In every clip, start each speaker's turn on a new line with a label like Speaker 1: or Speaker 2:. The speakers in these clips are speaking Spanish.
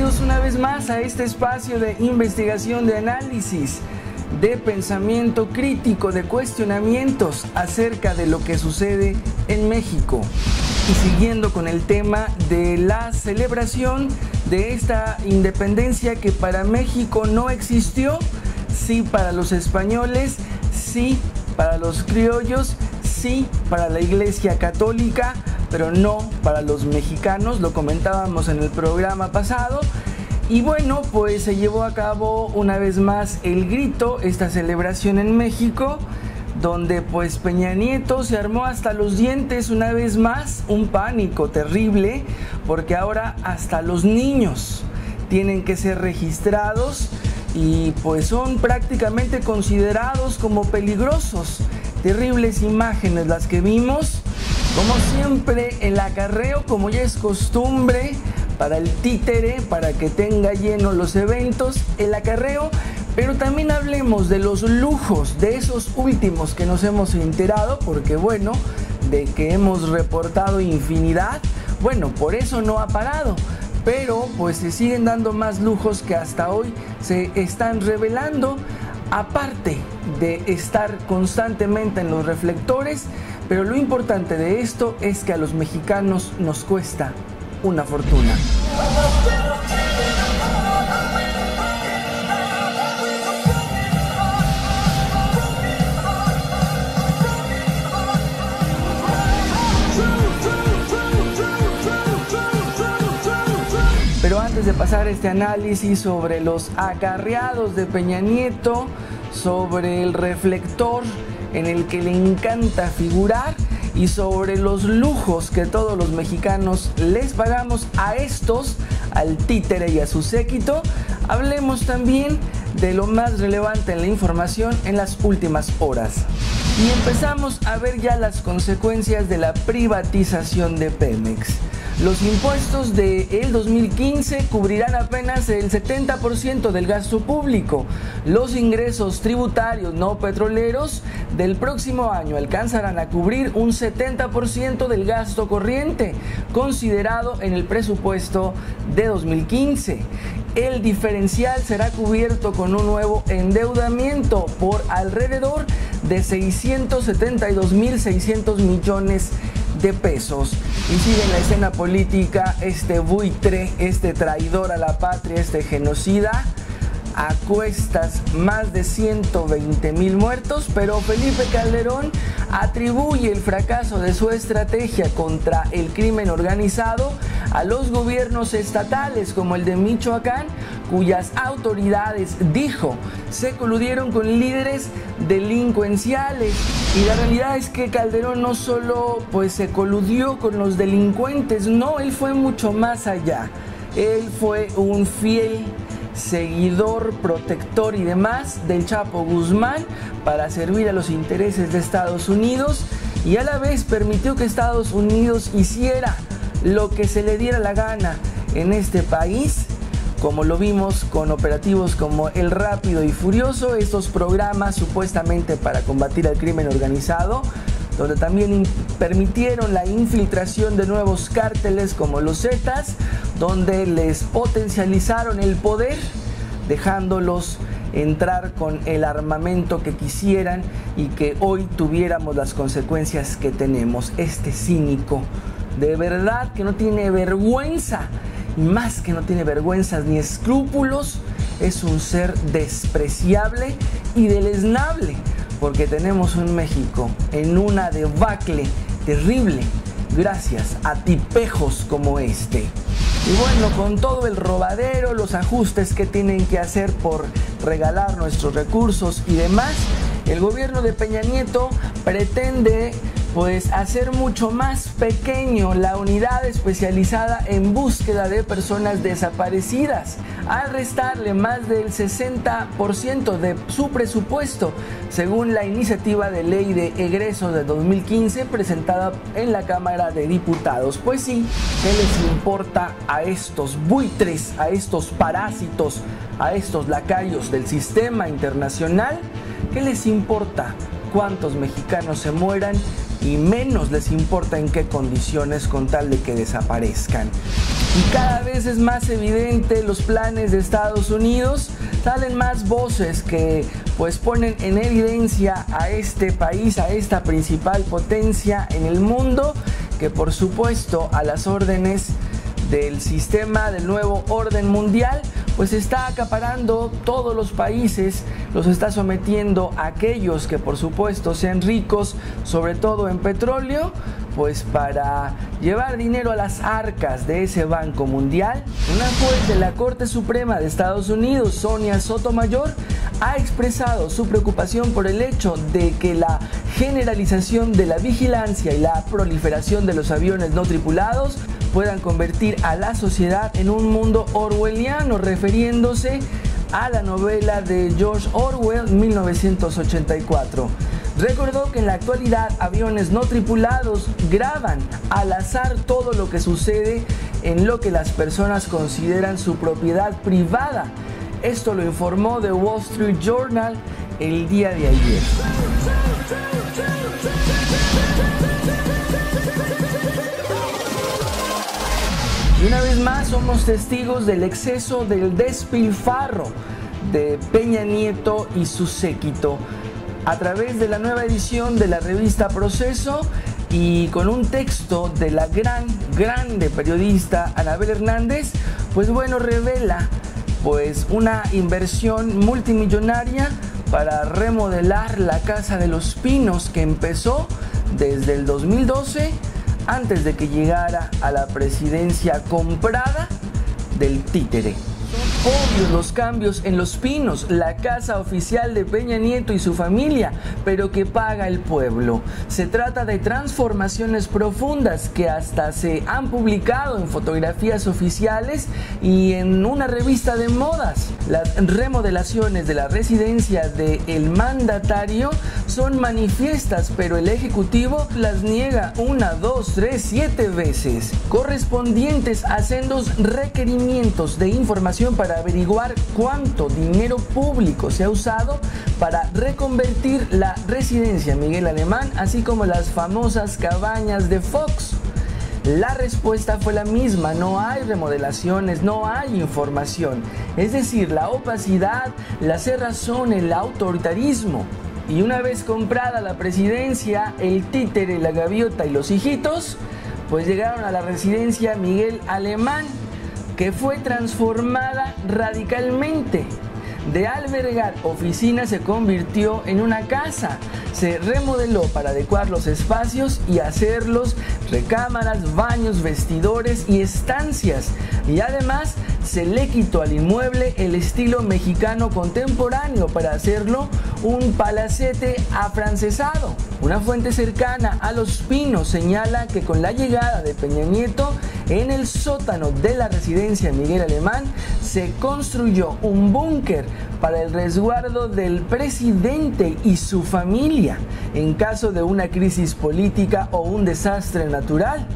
Speaker 1: bienvenidos una vez más a este espacio de investigación, de análisis, de pensamiento crítico, de cuestionamientos acerca de lo que sucede en México. Y siguiendo con el tema de la celebración de esta independencia que para México no existió, sí para los españoles, sí para los criollos, sí para la Iglesia Católica, pero no para los mexicanos, lo comentábamos en el programa pasado. Y bueno, pues se llevó a cabo una vez más el grito, esta celebración en México, donde pues Peña Nieto se armó hasta los dientes una vez más, un pánico terrible, porque ahora hasta los niños tienen que ser registrados y pues son prácticamente considerados como peligrosos. Terribles imágenes las que vimos. Como siempre, el acarreo, como ya es costumbre para el títere, para que tenga lleno los eventos, el acarreo, pero también hablemos de los lujos, de esos últimos que nos hemos enterado, porque bueno, de que hemos reportado infinidad, bueno, por eso no ha parado, pero pues se siguen dando más lujos que hasta hoy se están revelando, aparte de estar constantemente en los reflectores. Pero lo importante de esto es que a los mexicanos nos cuesta una fortuna. Pero antes de pasar este análisis sobre los acarreados de Peña Nieto, sobre el reflector en el que le encanta figurar y sobre los lujos que todos los mexicanos les pagamos a estos, al títere y a su séquito, hablemos también de lo más relevante en la información en las últimas horas. Y empezamos a ver ya las consecuencias de la privatización de Pemex. Los impuestos del 2015 cubrirán apenas el 70% del gasto público. Los ingresos tributarios no petroleros del próximo año alcanzarán a cubrir un 70% del gasto corriente, considerado en el presupuesto de 2015. El diferencial será cubierto con un nuevo endeudamiento por alrededor de 672.600 millones de pesos. Y sigue en la escena política este buitre, este traidor a la patria, este genocida, a cuestas más de 120,000 muertos, pero Felipe Calderón atribuye el fracaso de su estrategia contra el crimen organizado a los gobiernos estatales como el de Michoacán, cuyas autoridades, dijo, se coludieron con líderes delincuenciales. Y la realidad es que Calderón no solo pues se coludió con los delincuentes, no, él fue mucho más allá. Él fue un fiel seguidor, protector y demás del Chapo Guzmán para servir a los intereses de Estados Unidos, y a la vez permitió que Estados Unidos hiciera lo que se le diera la gana en este país, como lo vimos con operativos como El Rápido y Furioso, estos programas supuestamente para combatir al crimen organizado, donde también permitieron la infiltración de nuevos cárteles como los Zetas, donde les potencializaron el poder, dejándolos entrar con el armamento que quisieran y que hoy tuviéramos las consecuencias que tenemos. Este cínico, de verdad que no tiene vergüenza, y más que no tiene vergüenzas ni escrúpulos, es un ser despreciable y deleznable, porque tenemos un México en una debacle terrible gracias a tipejos como este. Y bueno, con todo el robadero, los ajustes que tienen que hacer por regalar nuestros recursos y demás, el gobierno de Peña Nieto pretende pues hacer mucho más pequeño la unidad especializada en búsqueda de personas desaparecidas, al restarle más del 60% de su presupuesto, según la iniciativa de ley de egresos de 2015 presentada en la Cámara de Diputados. Pues sí, ¿qué les importa a estos buitres, a estos parásitos, a estos lacayos del sistema internacional? ¿Qué les importa cuántos mexicanos se mueran? Y menos les importa en qué condiciones, con tal de que desaparezcan. Y cada vez es más evidente los planes de Estados Unidos. Salen más voces que pues ponen en evidencia a este país, a esta principal potencia en el mundo, que por supuesto a las órdenes del sistema del nuevo orden mundial pues está acaparando todos los países, los está sometiendo a aquellos que por supuesto sean ricos, sobre todo en petróleo, pues para llevar dinero a las arcas de ese Banco Mundial. Una juez de la Corte Suprema de Estados Unidos, Sonia Sotomayor, ha expresado su preocupación por el hecho de que la generalización de la vigilancia y la proliferación de los aviones no tripulados puedan convertir a la sociedad en un mundo orwelliano, refiriéndose a la novela de George Orwell, 1984. Recordó que en la actualidad aviones no tripulados graban al azar todo lo que sucede en lo que las personas consideran su propiedad privada. Esto lo informó The Wall Street Journal el día de ayer. Y una vez más somos testigos del exceso del despilfarro de Peña Nieto y su séquito. A través de la nueva edición de la revista Proceso y con un texto de la grande periodista Anabel Hernández, pues bueno, revela pues una inversión multimillonaria para remodelar la Casa de los Pinos, que empezó desde el 2012, antes de que llegara a la presidencia comprada del títere. Son obvios los cambios en Los Pinos, la casa oficial de Peña Nieto y su familia, pero que paga el pueblo. Se trata de transformaciones profundas que hasta se han publicado en fotografías oficiales y en una revista de modas. Las remodelaciones de la residencia del mandatario son manifiestas, pero el Ejecutivo las niega 1, 2, 3, 7 veces, correspondientes a sendos requerimientos de información para averiguar cuánto dinero público se ha usado para reconvertir la residencia Miguel Alemán, así como las famosas cabañas de Fox. La respuesta fue la misma: no hay remodelaciones, no hay información. Es decir, la opacidad, la cerrazón, el autoritarismo. Y una vez comprada la presidencia, el títere, la gaviota y los hijitos, pues llegaron a la residencia Miguel Alemán, que fue transformada radicalmente. De albergar oficinas se convirtió en una casa. Se remodeló para adecuar los espacios y hacerlos recámaras, baños, vestidores y estancias. Y además se le quitó al inmueble el estilo mexicano contemporáneo para hacerlo un palacete afrancesado. Una fuente cercana a Los Pinos señala que con la llegada de Peña Nieto, en el sótano de la residencia Miguel Alemán se construyó un búnker para el resguardo del presidente y su familia en caso de una crisis política o un desastre natural.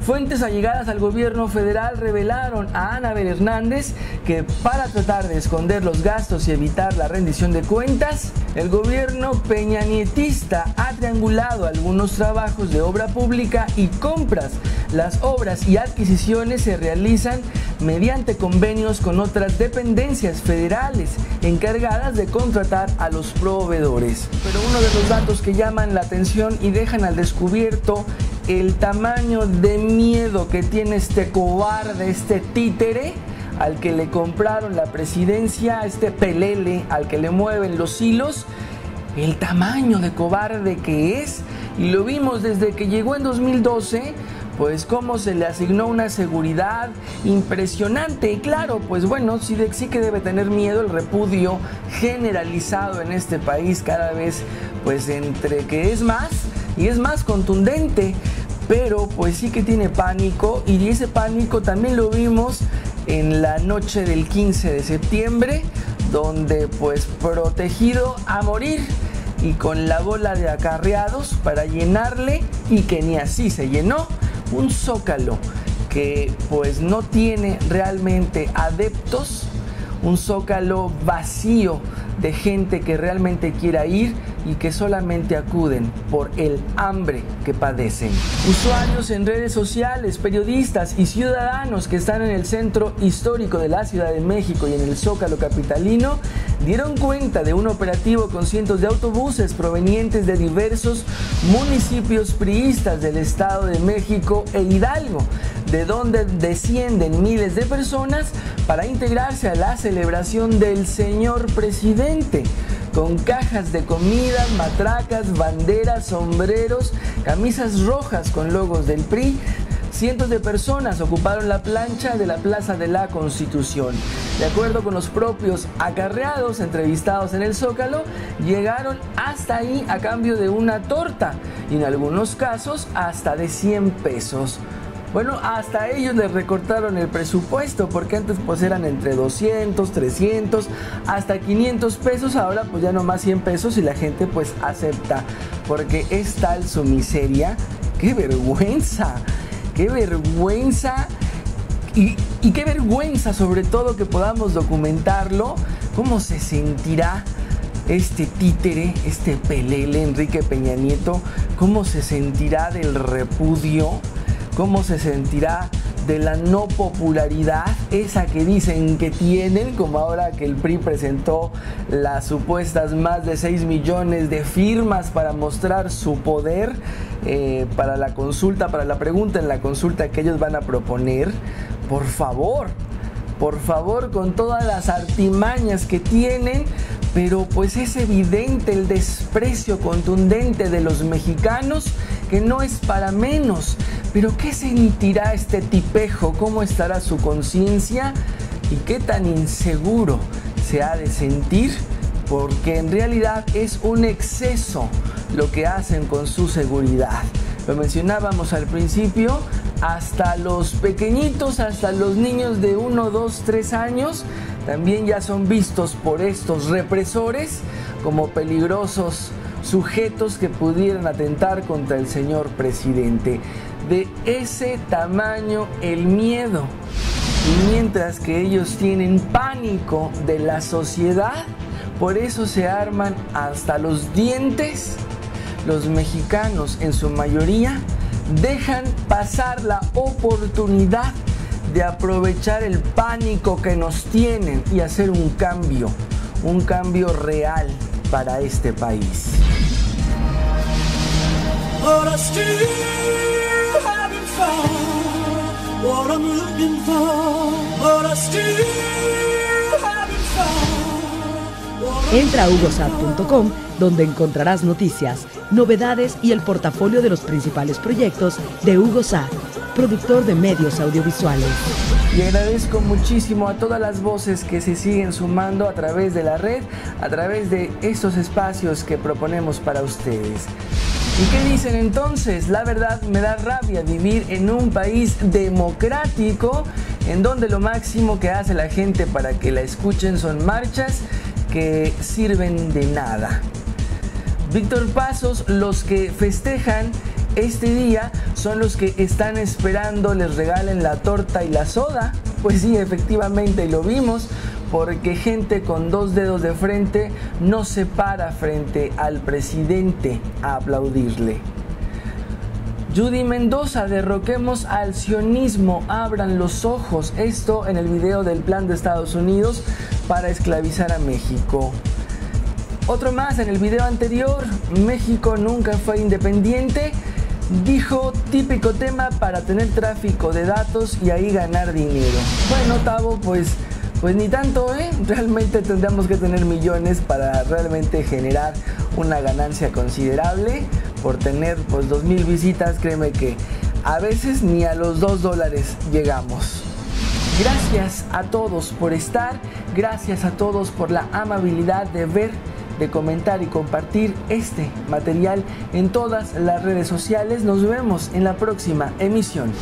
Speaker 1: Fuentes allegadas al gobierno federal revelaron a Anabel Hernández que para tratar de esconder los gastos y evitar la rendición de cuentas, el gobierno peñanietista ha triangulado algunos trabajos de obra pública y compras. Las obras y adquisiciones se realizan mediante convenios con otras dependencias federales encargadas de contratar a los proveedores. Pero uno de los datos que llaman la atención y dejan al descubierto el tamaño de miedo que tiene este cobarde, este títere, al que le compraron la presidencia, este pelele al que le mueven los hilos, el tamaño de cobarde que es. Y lo vimos desde que llegó en 2012, pues cómo se le asignó una seguridad impresionante. Y claro, pues bueno, sí que debe tener miedo, el repudio generalizado en este país cada vez, pues entre que es más y es más contundente, pero pues sí que tiene pánico, y ese pánico también lo vimos en la noche del 15 de septiembre, donde pues protegido a morir y con la bola de acarreados para llenarle, y que ni así se llenó, un zócalo que pues no tiene realmente adeptos, un Zócalo vacío de gente que realmente quiera ir y que solamente acuden por el hambre que padecen. Usuarios en redes sociales, periodistas y ciudadanos que están en el centro histórico de la Ciudad de México y en el Zócalo capitalino dieron cuenta de un operativo con cientos de autobuses provenientes de diversos municipios priistas del Estado de México e Hidalgo, de donde descienden miles de personas para integrarse a la celebración del señor presidente, con cajas de comida, matracas, banderas, sombreros, camisas rojas con logos del PRI. Cientos de personas ocuparon la plancha de la Plaza de la Constitución. De acuerdo con los propios acarreados entrevistados en el Zócalo, llegaron hasta ahí a cambio de una torta y en algunos casos hasta de 100 pesos. Bueno, hasta ellos les recortaron el presupuesto, porque antes pues eran entre 200, 300, hasta 500 pesos, ahora pues ya nomás 100 pesos y la gente pues acepta, porque es tal su miseria. ¡Qué vergüenza! ¡Qué vergüenza! Y qué vergüenza sobre todo que podamos documentarlo. ¿Cómo se sentirá este títere, este pelele, Enrique Peña Nieto? ¿Cómo se sentirá del repudio? ¿Cómo se sentirá de la no popularidad, esa que dicen que tienen, como ahora que el PRI presentó las supuestas más de 6 millones de firmas para mostrar su poder para la consulta, para la pregunta en la consulta que ellos van a proponer? Por favor, con todas las artimañas que tienen, pero pues es evidente el desprecio contundente de los mexicanos, que no es para menos. Pero ¿qué sentirá este tipejo? ¿Cómo estará su conciencia? ¿Y qué tan inseguro se ha de sentir? Porque en realidad es un exceso lo que hacen con su seguridad. Lo mencionábamos al principio, hasta los pequeñitos, hasta los niños de 1, 2, 3 años, también ya son vistos por estos represores como peligrosos sujetos que pudieran atentar contra el señor presidente. De ese tamaño el miedo. Y mientras que ellos tienen pánico de la sociedad, por eso se arman hasta los dientes, los mexicanos en su mayoría dejan pasar la oportunidad de aprovechar el pánico que nos tienen y hacer un cambio real para este país.
Speaker 2: Entra a hugosat.com, donde encontrarás noticias, novedades y el portafolio de los principales proyectos de HugoSat, productor de medios audiovisuales.
Speaker 1: Y agradezco muchísimo a todas las voces que se siguen sumando a través de la red, a través de estos espacios que proponemos para ustedes. ¿Y qué dicen entonces? La verdad, me da rabia vivir en un país democrático en donde lo máximo que hace la gente para que la escuchen son marchas que sirven de nada. Víctor Pasos, los que festejan este día son los que están esperando les regalen la torta y la soda. Pues sí, efectivamente lo vimos, porque gente con 2 dedos de frente no se para frente al presidente a aplaudirle. Judy Mendoza, derroquemos al sionismo, abran los ojos. Esto en el video del plan de Estados Unidos para esclavizar a México. Otro más en el video anterior, México nunca fue independiente. Dijo, típico tema para tener tráfico de datos y ahí ganar dinero. Bueno, Tavo, pues ni tanto, ¿eh? Realmente tendríamos que tener millones para realmente generar una ganancia considerable. Por tener pues 2,000 visitas, créeme que a veces ni a los $2 llegamos. Gracias a todos por estar, gracias a todos por la amabilidad de ver, de comentar y compartir este material en todas las redes sociales. Nos vemos en la próxima emisión.